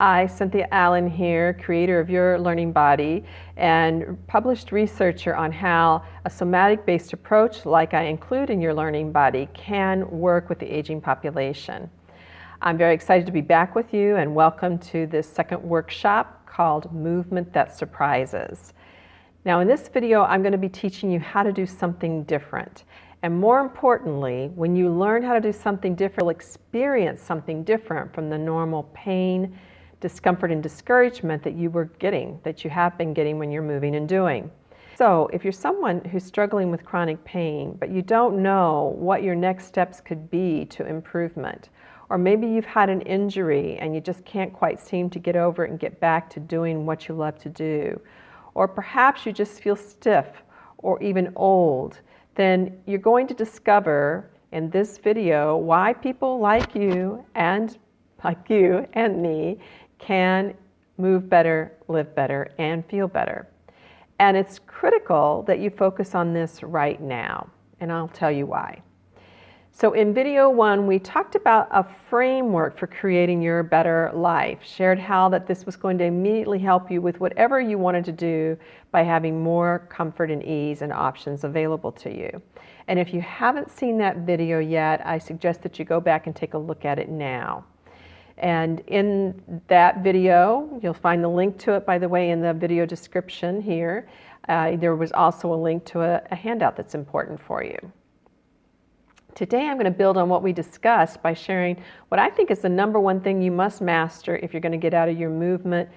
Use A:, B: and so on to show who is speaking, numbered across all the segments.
A: Hi, Cynthia Allen here, creator of Your Learning Body and published researcher on how a somatic-based approach like I include in Your Learning Body can work with the aging population. I'm very excited to be back with you and welcome to this second workshop called Movement That Surprises. Now in this video I'm going to be teaching you how to do something different. And more importantly, when you learn how to do something different, you'll experience something different from the normal pain, discomfort and discouragement that you have been getting when you're moving and doing. So if you're someone who's struggling with chronic pain, but you don't know what your next steps could be to improvement, or maybe you've had an injury and you just can't quite seem to get over it and get back to doing what you love to do, or perhaps you just feel stiff or even old, then you're going to discover in this video why people like you and me can move better, live better, and feel better. And it's critical that you focus on this right now, and I'll tell you why. So in video 1, we talked about a framework for creating your better life, shared how that this was going to immediately help you with whatever you wanted to do by having more comfort and ease and options available to you. And if you haven't seen that video yet, I suggest that you go back and take a look at it now. And in that video, you'll find the link to it, by the way, in the video description here. There was also a link to a handout that's important for you. Today I'm going to build on what we discussed by sharing what I think is the number one thing you must master if you're going to get out of your movement,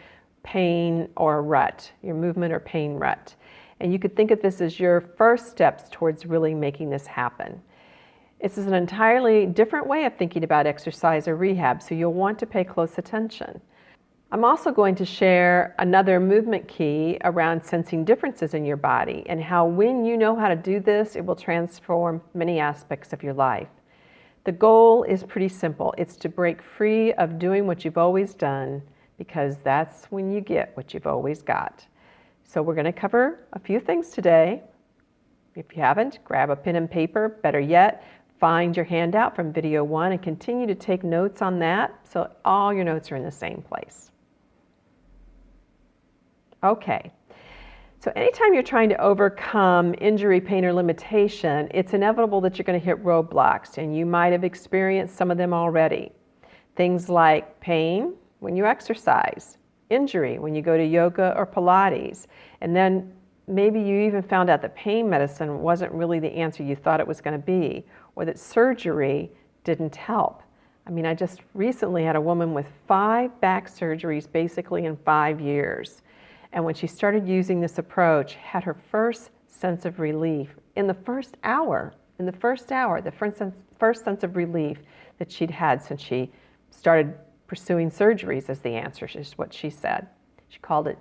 A: pain, or rut, your movement or pain rut. And you could think of this as your first steps towards really making this happen. This is an entirely different way of thinking about exercise or rehab, so you'll want to pay close attention. I'm also going to share another movement key around sensing differences in your body and how when you know how to do this, it will transform many aspects of your life. The goal is pretty simple. It's to break free of doing what you've always done, because that's when you get what you've always got. So we're going to cover a few things today. If you haven't, grab a pen and paper. Better yet, find your handout from video 1 and continue to take notes on that so all your notes are in the same place. Okay, so anytime you're trying to overcome injury, pain, or limitation, it's inevitable that you're going to hit roadblocks, and you might have experienced some of them already. Things like pain when you exercise, injury when you go to yoga or Pilates, and then maybe you even found out that pain medicine wasn't really the answer you thought it was going to be, or that surgery didn't help. I mean, I just recently had a woman with 5 back surgeries basically in 5 years. And when she started using this approach, had her first sense of relief in the first hour, the first sense of relief that she'd had since she started pursuing surgeries as the answer, is what she said. She called it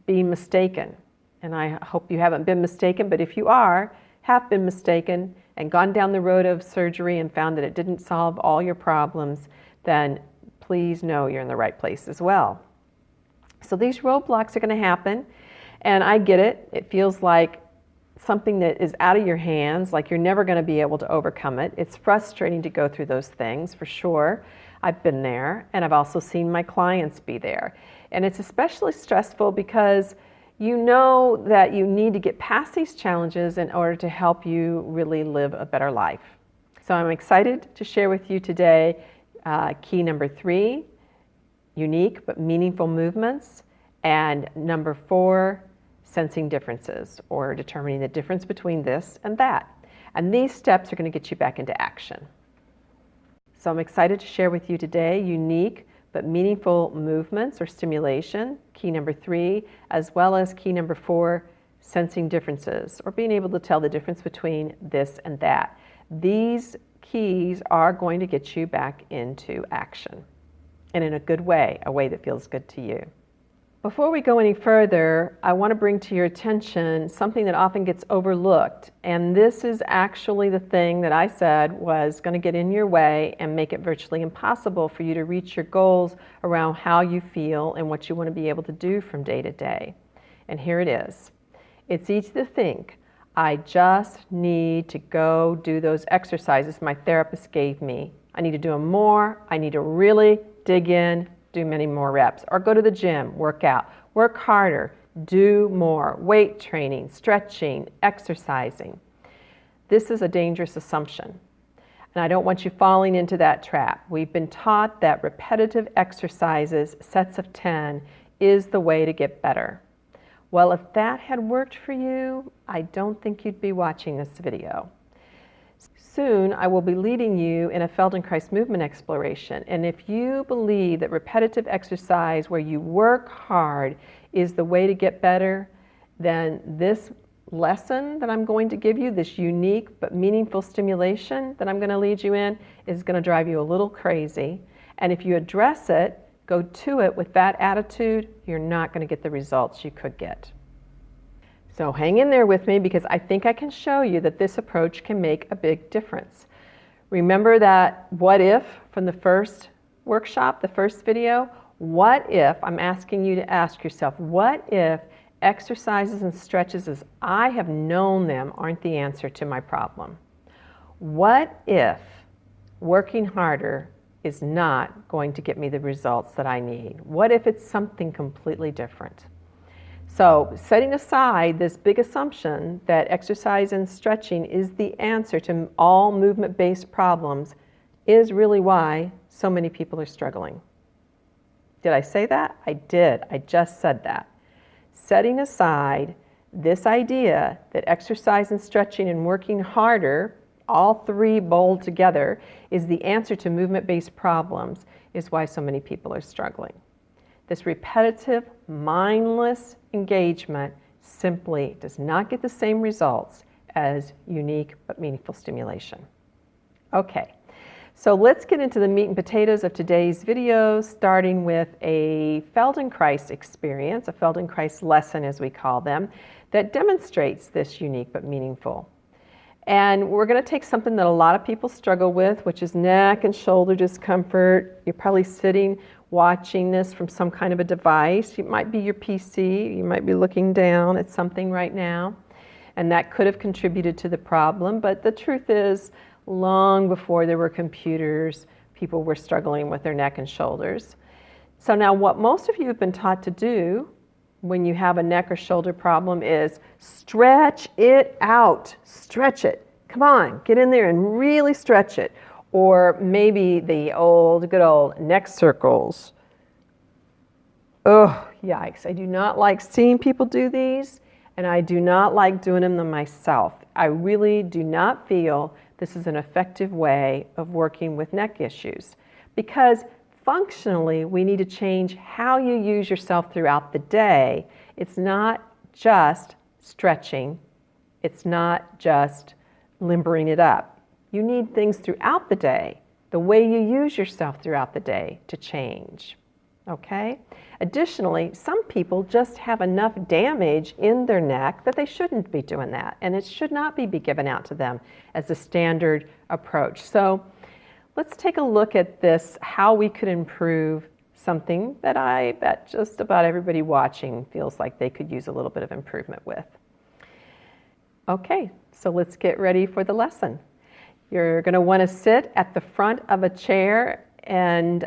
A: being mistaken. And I hope you haven't been mistaken, but if you have been mistaken and gone down the road of surgery and found that it didn't solve all your problems, then please know you're in the right place as well. So these roadblocks are going to happen, and I get it. It feels like something that is out of your hands, like you're never going to be able to overcome it. It's frustrating to go through those things, for sure. I've been there, and I've also seen my clients be there. And it's especially stressful because you know that you need to get past these challenges in order to help you really live a better life. So I'm excited to share with you today key number 3, unique but meaningful movements, and number 4, sensing differences, or determining the difference between this and that. And these steps are going to get you back into action. So I'm excited to share with you today unique but meaningful movements or stimulation, key number 3, as well as key number 4, sensing differences, or being able to tell the difference between this and that. These keys are going to get you back into action, and in a good way, a way that feels good to you. Before we go any further, I want to bring to your attention something that often gets overlooked, and this is actually the thing that I said was going to get in your way and make it virtually impossible for you to reach your goals around how you feel and what you want to be able to do from day to day. And here it is. It's easy to think, I just need to go do those exercises my therapist gave me. I need to do them more. I need to really dig in do many more reps. Or go to the gym, work out, work harder, do more, weight training, stretching, exercising. This is a dangerous assumption, and I don't want you falling into that trap. We've been taught that repetitive exercises, sets of 10, is the way to get better. Well, if that had worked for you, I don't think you'd be watching this video. Soon, I will be leading you in a Feldenkrais movement exploration, and if you believe that repetitive exercise where you work hard is the way to get better, then this lesson that I'm going to give you, this unique but meaningful stimulation that I'm going to lead you in, is going to drive you a little crazy. And if you address it, go to it with that attitude, you're not going to get the results you could get. So hang in there with me, because I think I can show you that this approach can make a big difference. Remember that what if from the first workshop, the first video? What if, I'm asking you to ask yourself, what if exercises and stretches as I have known them aren't the answer to my problem? What if working harder is not going to get me the results that I need? What if it's something completely different? So setting aside this big assumption that exercise and stretching is the answer to all movement-based problems is really why so many people are struggling. Did I say that? I did. I just said that. Setting aside this idea that exercise and stretching and working harder, all three bowled together, is the answer to movement-based problems is why so many people are struggling. This repetitive, mindless engagement simply does not get the same results as unique but meaningful stimulation. Okay, so let's get into the meat and potatoes of today's video, starting with a Feldenkrais experience, a Feldenkrais lesson as we call them, that demonstrates this unique but meaningful. And we're going to take something that a lot of people struggle with, which is neck and shoulder discomfort. You're probably sitting watching this from some kind of a device. It might be your PC. You might be looking down at something right now. And that could have contributed to the problem. But the truth is, long before there were computers, people were struggling with their neck and shoulders. So now what most of you have been taught to do when you have a neck or shoulder problem is stretch it out. Stretch it. Come on, get in there and really stretch it. Or maybe the good old neck circles. Oh, yikes. I do not like seeing people do these, and I do not like doing them myself. I really do not feel this is an effective way of working with neck issues, because functionally we need to change how you use yourself throughout the day. It's not just stretching. It's not just limbering it up. You need things throughout the day, the way you use yourself throughout the day, to change. Okay? Additionally, some people just have enough damage in their neck that they shouldn't be doing that, and it should not be given out to them as a standard approach. So let's take a look at this, how we could improve something that I bet just about everybody watching feels like they could use a little bit of improvement with. Okay, so let's get ready for the lesson. You're going to want to sit at the front of a chair, and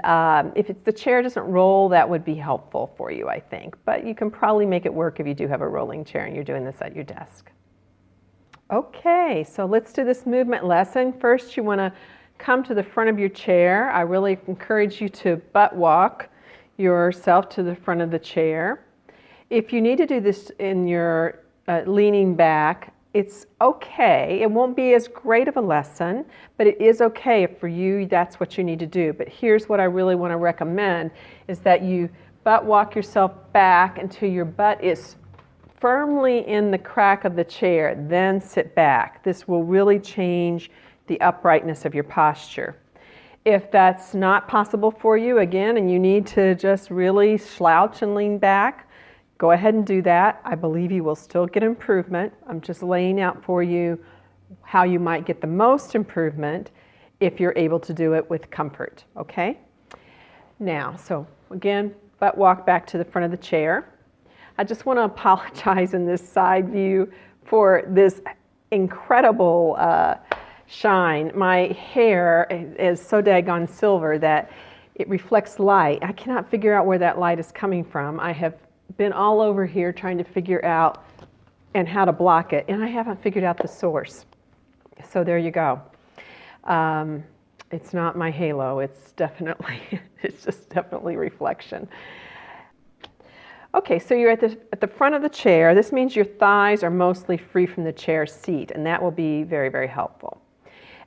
A: if the chair doesn't roll, that would be helpful for you, I think. But you can probably make it work if you do have a rolling chair and you're doing this at your desk. Okay, so let's do this movement lesson. First, you want to come to the front of your chair. I really encourage you to butt walk yourself to the front of the chair. If you need to do this in your leaning back, it's okay. It won't be as great of a lesson, but it is okay if for you that's what you need to do. But here's what I really want to recommend is that you butt walk yourself back until your butt is firmly in the crack of the chair, then sit back. This will really change the uprightness of your posture. If that's not possible for you, again, and you need to just really slouch and lean back, go ahead and do that. I believe you will still get improvement. I'm just laying out for you how you might get the most improvement if you're able to do it with comfort, okay? Now, so again, butt walk back to the front of the chair. I just want to apologize in this side view for this incredible shine. My hair is so daggone silver that it reflects light. I cannot figure out where that light is coming from. I have been all over here trying to figure out and how to block it, and I haven't figured out the source. So there you go. It's not my halo. It's just definitely reflection. Okay, so you're at the front of the chair. This means your thighs are mostly free from the chair seat, and that will be very, very helpful.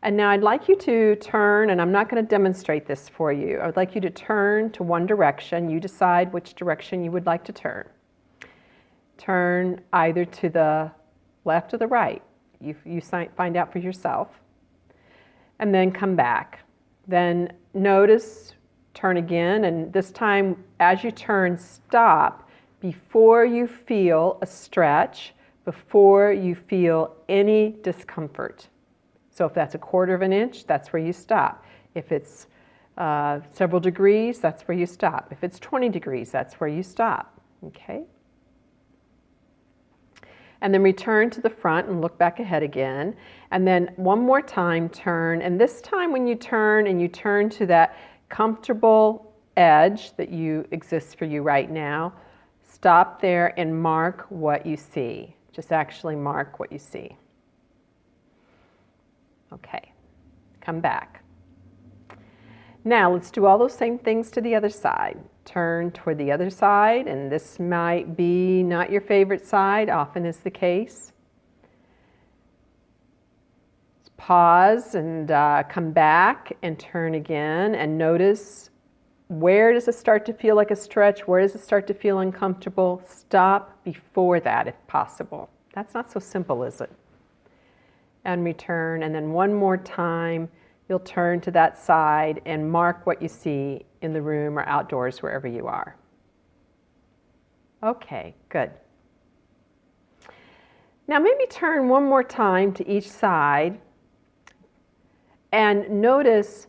A: And now I'd like you to turn, and I'm not going to demonstrate this for you. I would like you to turn to one direction. You decide which direction you would like to turn. Turn either to the left or the right. You find out for yourself. And then come back. Then notice, turn again, and this time as you turn, stop before you feel a stretch, before you feel any discomfort. So if that's 1/4 of an inch, that's where you stop. If it's several degrees, that's where you stop. If it's 20 degrees, that's where you stop. Okay? And then return to the front and look back ahead again. And then one more time, turn. And this time when you turn and you turn to that comfortable edge that exists for you right now, stop there and mark what you see. Just actually mark what you see. Okay, come back. Now let's do all those same things to the other side. Turn toward the other side, and this might be not your favorite side, often is the case. Pause and come back and turn again and notice, where does it start to feel like a stretch? Where does it start to feel uncomfortable? Stop before that if possible. That's not so simple, is it? And return, and then one more time you'll turn to that side and mark what you see in the room or outdoors, wherever you are. Okay, good. Now maybe turn one more time to each side and notice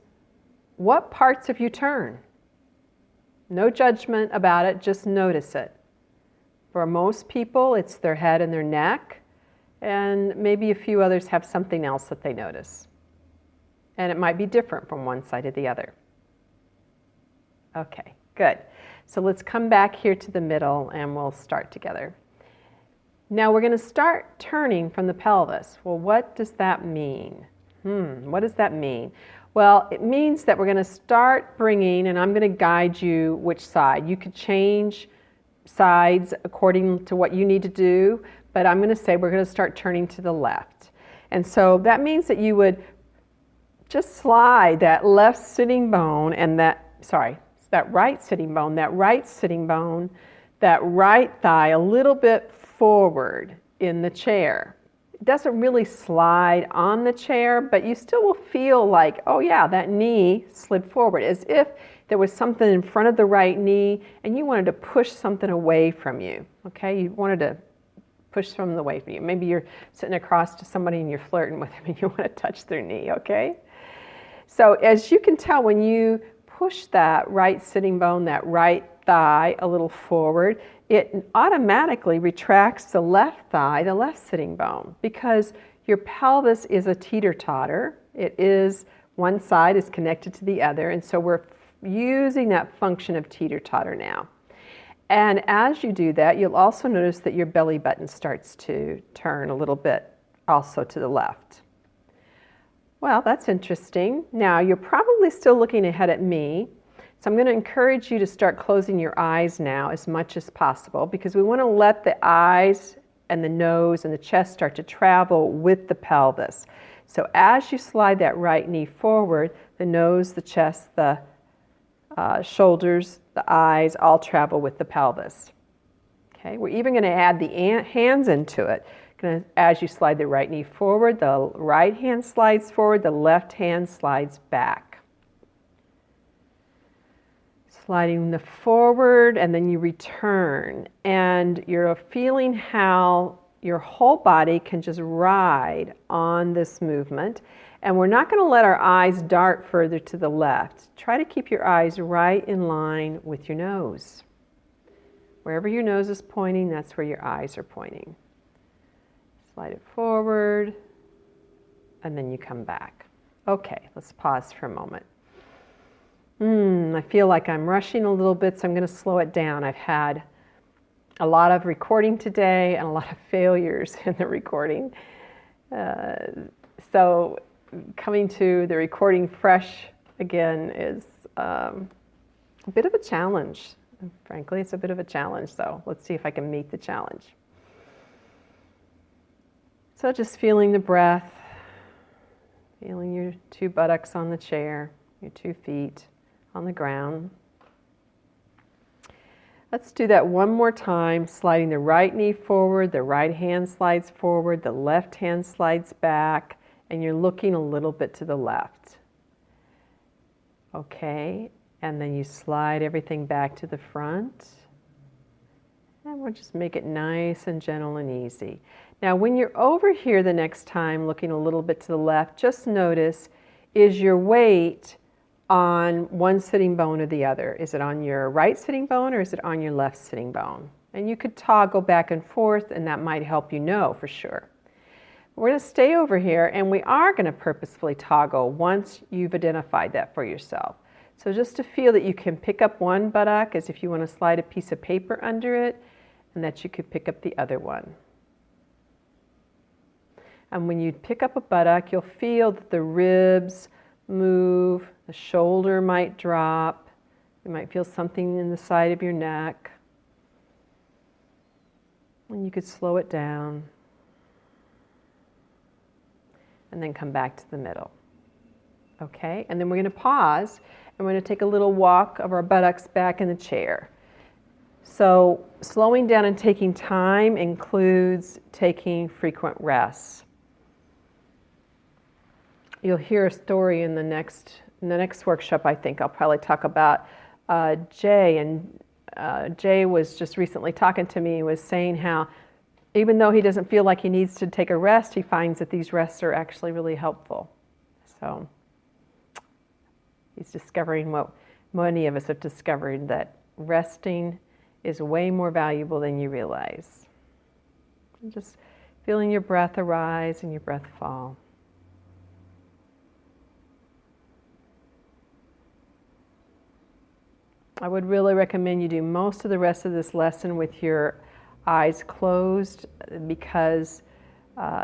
A: what parts of you turn. No judgment about it, just notice it. For most people, it's their head and their neck, and maybe a few others have something else that they notice. And it might be different from one side to the other. Okay, good. So let's come back here to the middle and we'll start together. Now we're going to start turning from the pelvis. Well, what does that mean? What does that mean? Well, it means that we're going to start bringing, and I'm going to guide you which side. You could change sides according to what you need to do, but I'm going to say we're going to start turning to the left. And so that means that you would just slide that left sitting bone and that right sitting bone, that right thigh a little bit forward in the chair. It doesn't really slide on the chair, but you still will feel like, oh yeah, that knee slid forward, as if there was something in front of the right knee and you wanted to push something away from you, okay? You wanted to push something away from you. Maybe you're sitting across to somebody and you're flirting with them and you want to touch their knee, okay? So as you can tell, when you push that right sitting bone, that right thigh a little forward, it automatically retracts the left thigh, the left sitting bone, because your pelvis is a teeter-totter. It is, one side is connected to the other, and so we're using that function of teeter-totter now. And as you do that, you'll also notice that your belly button starts to turn a little bit also to the left. Well, that's interesting. Now, you're probably still looking ahead at me, so I'm going to encourage you to start closing your eyes now as much as possible, because we want to let the eyes and the nose and the chest start to travel with the pelvis. So as you slide that right knee forward, the nose, the chest, the shoulders, the eyes all travel with the pelvis. Okay, we're even going to add the hands into it. As you slide the right knee forward, the right hand slides forward, the left hand slides back. Sliding the forward, and then you return. And you're feeling how your whole body can just ride on this movement. And we're not going to let our eyes dart further to the left. Try to keep your eyes right in line with your nose. Wherever your nose is pointing, that's where your eyes are pointing. Slide it forward, and then you come back. Okay, let's pause for a moment. I feel like I'm rushing a little bit, so I'm going to slow it down. I've had a lot of recording today and a lot of failures in the recording. So coming to the recording fresh again is a bit of a challenge. Frankly, it's a bit of a challenge, so let's see if I can meet the challenge. So just feeling the breath, feeling your 2 buttocks on the chair, your 2 feet on the ground. Let's do that one more time, sliding the right knee forward, the right hand slides forward, the left hand slides back, and you're looking a little bit to the left. Okay, and then you slide everything back to the front. And we'll just make it nice and gentle and easy. Now, when you're over here the next time, looking a little bit to the left, just notice, is your weight on one sitting bone or the other? Is it on your right sitting bone or is it on your left sitting bone? And you could toggle back and forth, and that might help you know for sure. We're going to stay over here, and we are going to purposefully toggle once you've identified that for yourself. So just to feel that you can pick up one buttock as if you want to slide a piece of paper under it, and that you could pick up the other one. And when you pick up a buttock, you'll feel that the ribs move, the shoulder might drop, you might feel something in the side of your neck. And you could slow it down. And then come back to the middle. Okay, and then we're going to pause, and we're going to take a little walk of our buttocks back in the chair. So slowing down and taking time includes taking frequent rests. You'll hear a story in the next workshop. I think I'll probably talk about Jay, and Jay was just recently talking to me and was saying how even though he doesn't feel like he needs to take a rest, he finds that these rests are actually really helpful. So he's discovering what many of us have discovered, that resting is way more valuable than you realize. And just feeling your breath arise and your breath fall. I would really recommend you do most of the rest of this lesson with your eyes closed, because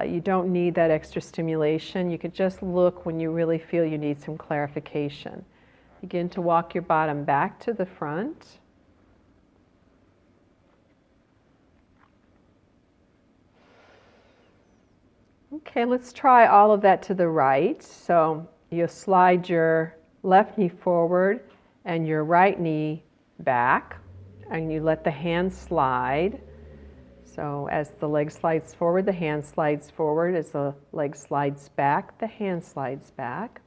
A: you don't need that extra stimulation. You could just look when you really feel you need some clarification. Begin to walk your bottom back to the front. Okay, let's try all of that to the right. So you'll slide your left knee forward and your right knee back, and you let the hand slide. So as the leg slides forward, the hand slides forward. As the leg slides back, the hand slides back.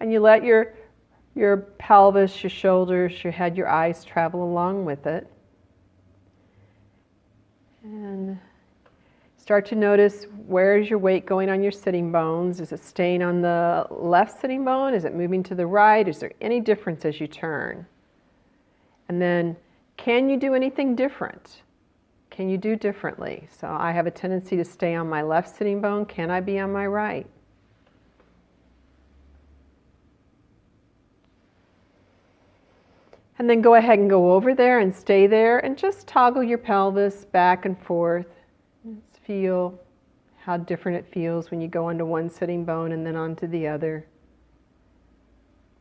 A: And you let your pelvis, your shoulders, your head, your eyes travel along with it. And start to notice, where is your weight going on your sitting bones? Is it staying on the left sitting bone? Is it moving to the right? Is there any difference as you turn? And then, can you do anything different? Can you do differently? So I have a tendency to stay on my left sitting bone. Can I be on my right? And then go ahead and go over there and stay there and just toggle your pelvis back and forth. Just feel how different it feels when you go onto one sitting bone and then onto the other.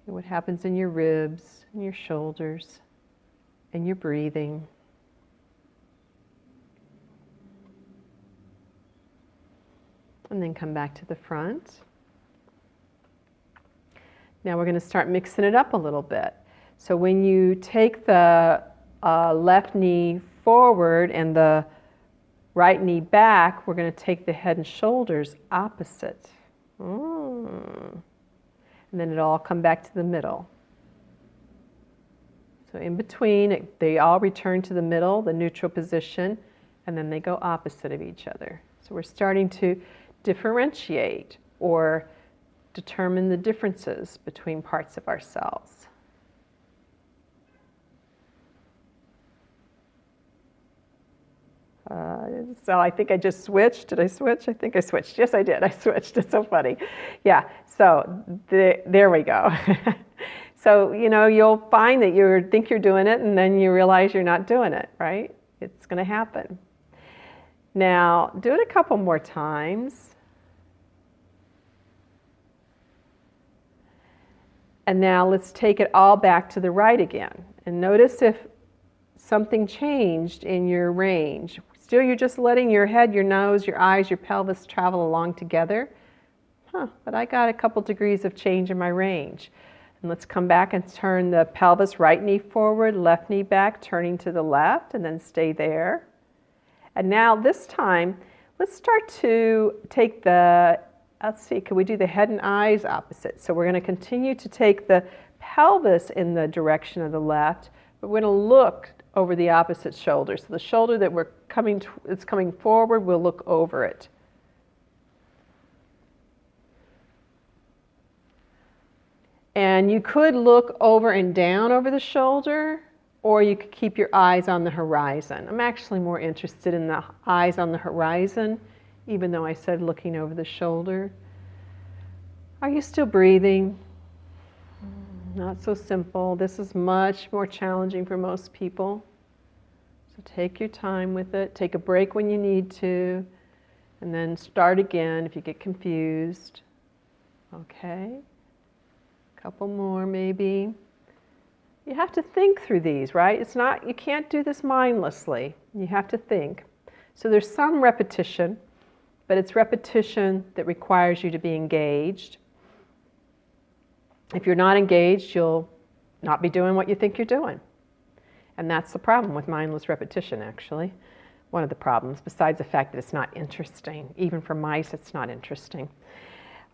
A: And what happens in your ribs and your shoulders and your breathing. And then come back to the front. Now we're going to start mixing it up a little bit. So when you take the left knee forward and the right knee back, we're going to take the head and shoulders opposite. And then it'll all come back to the middle. So in between, they all return to the middle, the neutral position, and then they go opposite of each other. So we're starting to differentiate or determine the differences between parts of ourselves. So I think I just switched. Did I switch? I think I switched. Yes, I did. I switched. It's so funny. Yeah, so there we go. So, you'll find that you think you're doing it and then you realize you're not doing it, right? It's going to happen. Now, do it a couple more times. And now let's take it all back to the right again. And notice if something changed in your range. Still, you're just letting your head, your nose, your eyes, your pelvis travel along together. But I got a couple degrees of change in my range. And let's come back and turn the pelvis, right knee forward, left knee back, turning to the left, and then stay there. And now this time, let's start to take let's see, can we do the head and eyes opposite? So we're going to continue to take the pelvis in the direction of the left, but we're going to look over the opposite shoulder. So the shoulder that it's coming forward, we'll look over it. And you could look over and down over the shoulder, or you could keep your eyes on the horizon. I'm actually more interested in the eyes on the horizon, even though I said looking over the shoulder. Are you still breathing? Not so simple. This is much more challenging for most people. So take your time with it. Take a break when you need to, and then start again if you get confused. Okay. Couple more maybe. You have to think through these, right? You can't do this mindlessly. You have to think. So there's some repetition, but it's repetition that requires you to be engaged. If you're not engaged, you'll not be doing what you think you're doing. And that's the problem with mindless repetition, actually. One of the problems, besides the fact that it's not interesting. Even for mice, it's not interesting.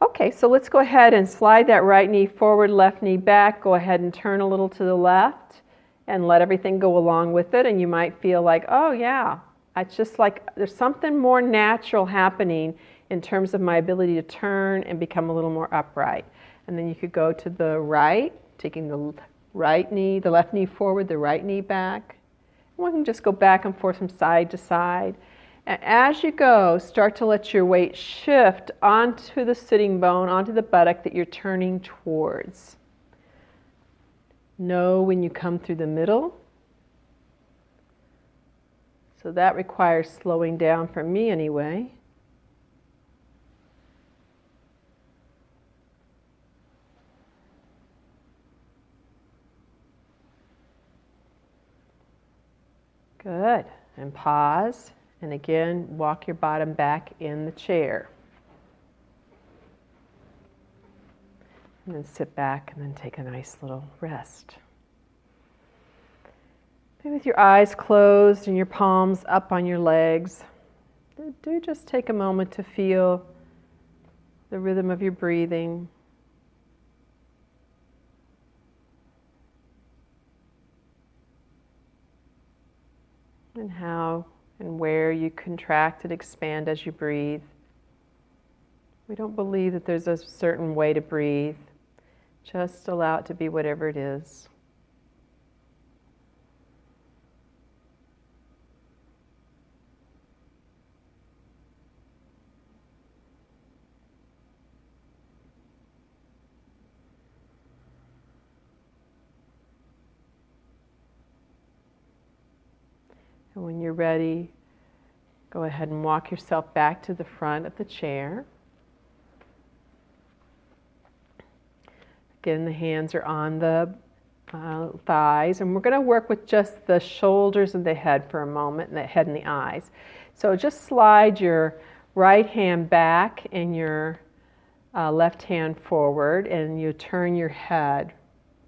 A: Okay, so let's go ahead and slide that right knee forward, left knee back. Go ahead and turn a little to the left and let everything go along with it. And you might feel like, oh yeah, it's just like there's something more natural happening in terms of my ability to turn and become a little more upright. And then you could go to the right, taking the left knee forward, the right knee back. And we can just go back and forth from side to side. And as you go, start to let your weight shift onto the sitting bone, onto the buttock that you're turning towards. Know when you come through the middle. So that requires slowing down for me anyway. Good. And pause. And again, walk your bottom back in the chair. And then sit back and then take a nice little rest. Maybe with your eyes closed and your palms up on your legs, do just take a moment to feel the rhythm of your breathing. And how and where you contract and expand as you breathe. We don't believe that there's a certain way to breathe. Just allow it to be whatever it is. And when you're ready, go ahead and walk yourself back to the front of the chair. Again, the hands are on the thighs, and we're going to work with just the shoulders and the head for a moment, and the head and the eyes. So just slide your right hand back and your left hand forward, and you turn your head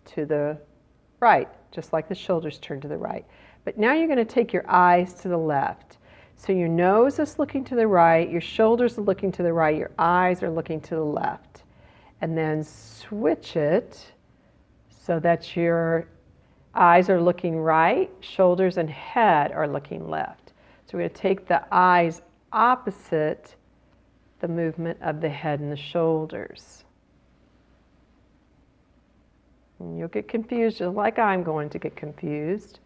A: to the right, just like the shoulders turn to the right. But now you're going to take your eyes to the left. So your nose is looking to the right, your shoulders are looking to the right, your eyes are looking to the left. And then switch it so that your eyes are looking right, shoulders and head are looking left. So we're going to take the eyes opposite the movement of the head and the shoulders. And you'll get confused just like I'm going to get confused.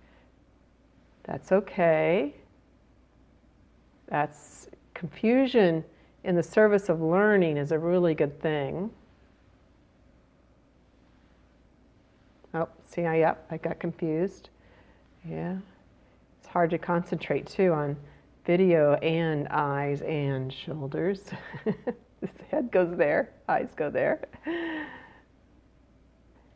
A: That's okay. That's confusion in the service of learning is a really good thing. Oh, see, I got confused. Yeah. It's hard to concentrate too on video and eyes and shoulders. This head goes there, eyes go there.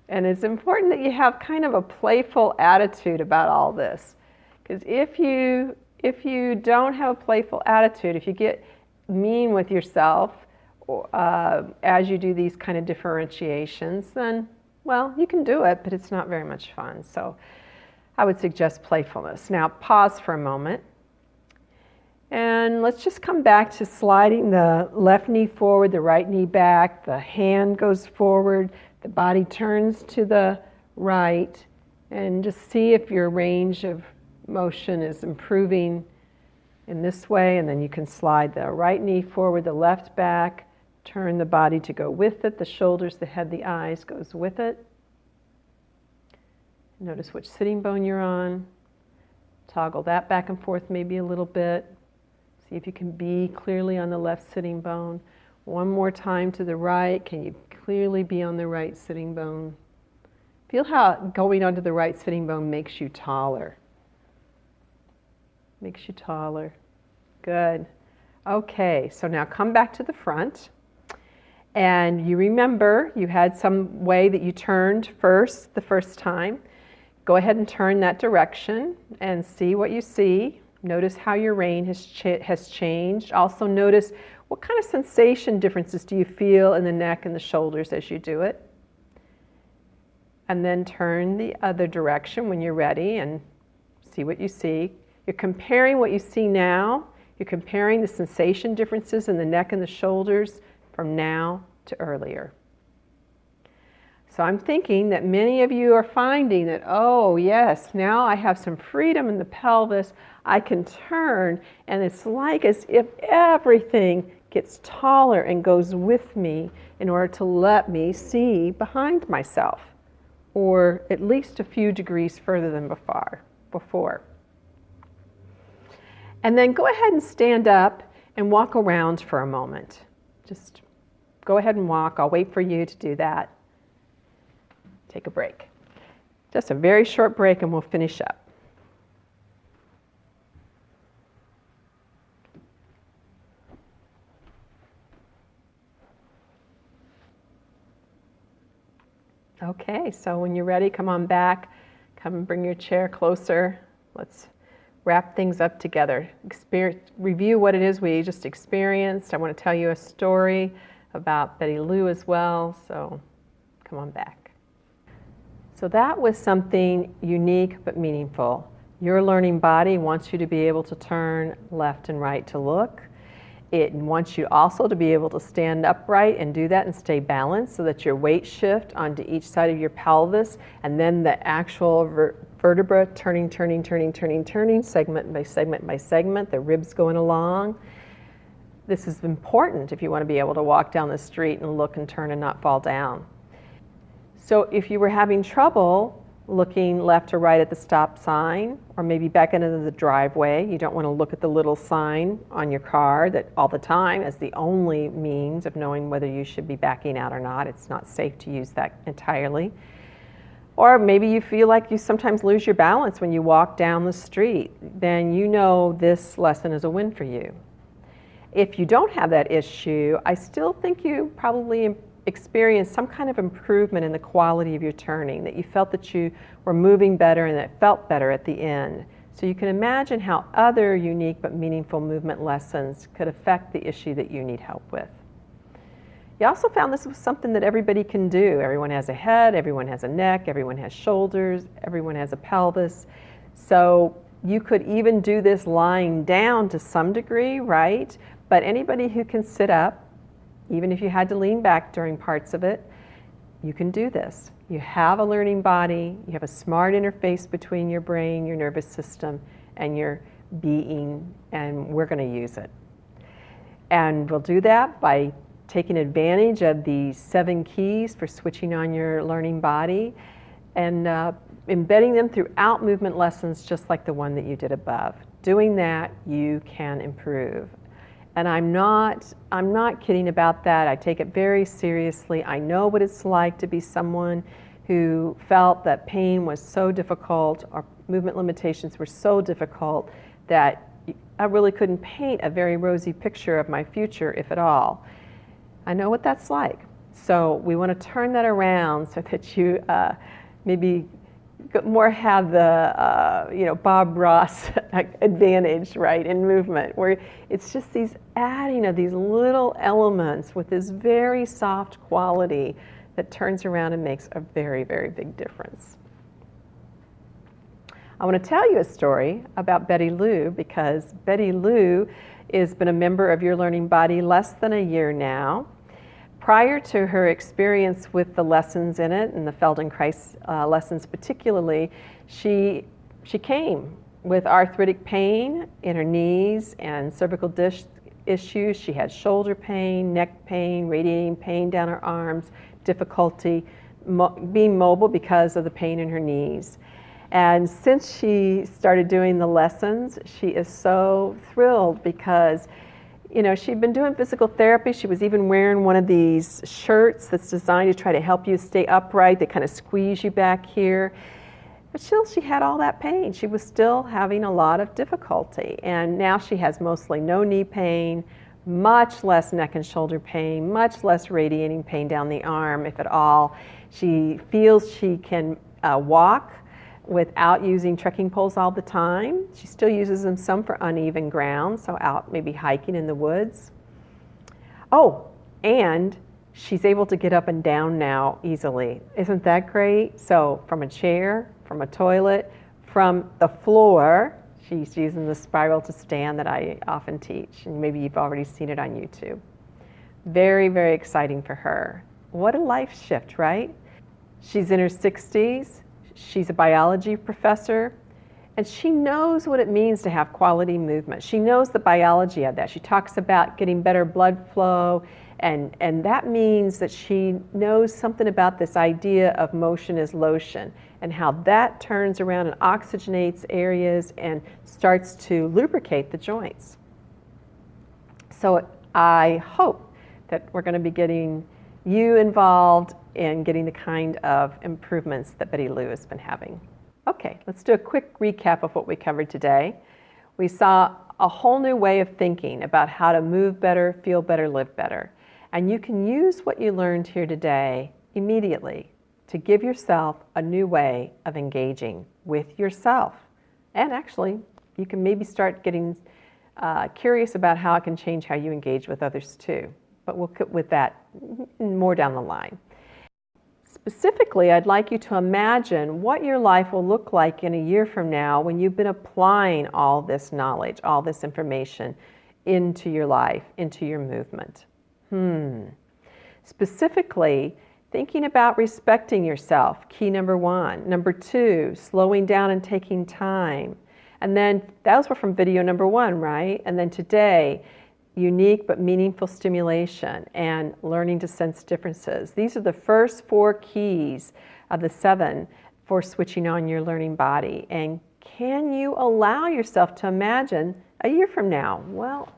A: And it's important that you have kind of a playful attitude about all this. Because if you don't have a playful attitude, if you get mean with yourself as you do these kind of differentiations, then, well, you can do it, but it's not very much fun. So I would suggest playfulness. Now pause for a moment. And let's just come back to sliding the left knee forward, the right knee back, the hand goes forward, the body turns to the right, and just see if your range of motion is improving in this way. And then you can slide the right knee forward, the left back, turn the body to go with it, the shoulders, the head, the eyes goes with it. Notice which sitting bone you're on. Toggle that back and forth maybe a little bit. See if you can be clearly on the left sitting bone. One more time to the right. Can you clearly be on the right sitting bone? Feel how going onto the right sitting bone makes you taller. Makes you taller. Good. Okay, so now come back to the front. And you remember you had some way that you turned first the first time. Go ahead and turn that direction and see what you see. Notice how your range has changed. Also notice what kind of sensation differences do you feel in the neck and the shoulders as you do it. And then turn the other direction when you're ready and see what you see. You're comparing what you see now. You're comparing the sensation differences in the neck and the shoulders from now to earlier. So I'm thinking that many of you are finding that, oh yes, now I have some freedom in the pelvis. I can turn, and it's like as if everything gets taller and goes with me in order to let me see behind myself, or at least a few degrees further than before. And then go ahead and stand up and walk around for a moment. Just go ahead and walk. I'll wait for you to do that. Take a break. Just a very short break and we'll finish up. Okay, so when you're ready, come on back. Come and bring your chair closer. Let's wrap things up together. Review what it is we just experienced. I want to tell you a story about Betty Lou as well, so come on back. So that was something unique but meaningful. Your learning body wants you to be able to turn left and right to look. It wants you also to be able to stand upright and do that and stay balanced so that your weight shift onto each side of your pelvis, and then the actual vertebra turning, segment by segment by segment, the ribs going along. This is important if you want to be able to walk down the street and look and turn and not fall down. So if you were having trouble looking left or right at the stop sign, or maybe back into the driveway, you don't want to look at the little sign on your car that all the time as the only means of knowing whether you should be backing out or not. It's not safe to use that entirely. Or maybe you feel like you sometimes lose your balance when you walk down the street. Then you know this lesson is a win for you. If you don't have that issue, I still think you probably experienced some kind of improvement in the quality of your turning, that you felt that you were moving better and that it felt better at the end. So you can imagine how other unique but meaningful movement lessons could affect the issue that you need help with. You also found this was something that everybody can do. Everyone has a head, everyone has a neck, everyone has shoulders, everyone has a pelvis. So you could even do this lying down to some degree, right? But anybody who can sit up, even if you had to lean back during parts of it, you can do this. You have a learning body, you have a smart interface between your brain, your nervous system, and your being, and we're going to use it. And we'll do that by taking advantage of the 7 keys for switching on your learning body and embedding them throughout movement lessons just like the one that you did above. Doing that, you can improve. And I'm not kidding about that. I take it very seriously. I know what it's like to be someone who felt that pain was so difficult or movement limitations were so difficult that I really couldn't paint a very rosy picture of my future, if at all. I know what that's like. So we want to turn that around so that you maybe more have the Bob Ross advantage, right, in movement, where it's just these adding of these little elements with this very soft quality that turns around and makes a very, very big difference. I want to tell you a story about Betty Lou, because Betty Lou has been a member of Your Learning Body less than a year now. Prior to her experience with the lessons in it, and the Feldenkrais lessons particularly, she came with arthritic pain in her knees and cervical disc issues. She had shoulder pain, neck pain, radiating pain down her arms, difficulty being mobile because of the pain in her knees. And since she started doing the lessons, she is so thrilled because she'd been doing physical therapy. She was even wearing one of these shirts that's designed to try to help you stay upright. They kind of squeeze you back here. But still, she had all that pain. She was still having a lot of difficulty. And now she has mostly no knee pain, much less neck and shoulder pain, much less radiating pain down the arm, if at all. She feels she can walk without using trekking poles all the time. She still uses them some for uneven ground, so out maybe hiking in the woods. Oh, and she's able to get up and down now easily. Isn't that great? So from a chair, from a toilet, from the floor, she's using the spiral to stand that I often teach, and maybe you've already seen it on YouTube. Very, very exciting for her. What a life shift, right? She's in her 60s. She's a biology professor, and she knows what it means to have quality movement. She knows the biology of that. She talks about getting better blood flow, and that means that she knows something about this idea of motion is lotion and how that turns around and oxygenates areas and starts to lubricate the joints. So I hope that we're going to be getting you involved in getting the kind of improvements that Betty Lou has been having. Okay, let's do a quick recap of what we covered today. We saw a whole new way of thinking about how to move better, feel better, live better. And you can use what you learned here today immediately to give yourself a new way of engaging with yourself. And actually, you can maybe start getting curious about how it can change how you engage with others too. But we'll get with that more down the line. Specifically, I'd like you to imagine what your life will look like in a year from now when you've been applying all this knowledge, all this information into your life, into your movement. Specifically, thinking about respecting yourself, key number one. Number two, slowing down and taking time. And then, those were from video number one, right? And then today, unique but meaningful stimulation and learning to sense differences. These are the first 4 keys of the 7 for switching on your learning body. And can you allow yourself to imagine a year from now? Well,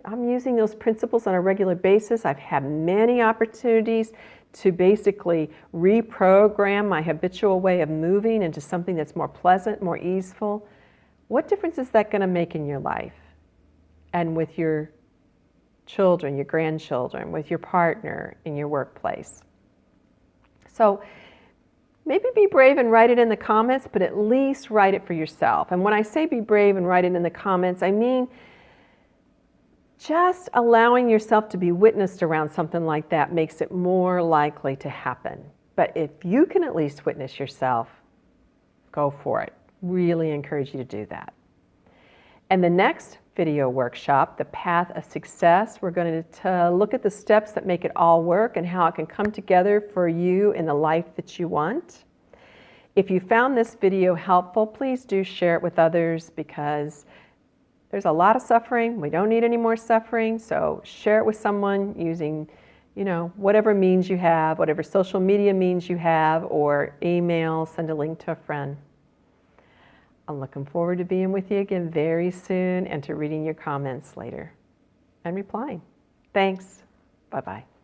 A: I'm using those principles on a regular basis. I've had many opportunities to basically reprogram my habitual way of moving into something that's more pleasant, more easeful. What difference is that going to make in your life and with your children, your grandchildren, with your partner, in your workplace? So maybe be brave and write it in the comments, but at least write it for yourself. And when I say be brave and write it in the comments, I mean just allowing yourself to be witnessed around something like that makes it more likely to happen. But if you can at least witness yourself, go for it. Really encourage you to do that. And the next video workshop, The Path of Success, we're going to look at the steps that make it all work and how it can come together for you in the life that you want. If you found this video helpful, please do share it with others, because there's a lot of suffering. We don't need any more suffering. So share it with someone using, whatever means you have, whatever social media means you have, or email, send a link to a friend. I'm looking forward to being with you again very soon and to reading your comments later and replying. Thanks. Bye-bye.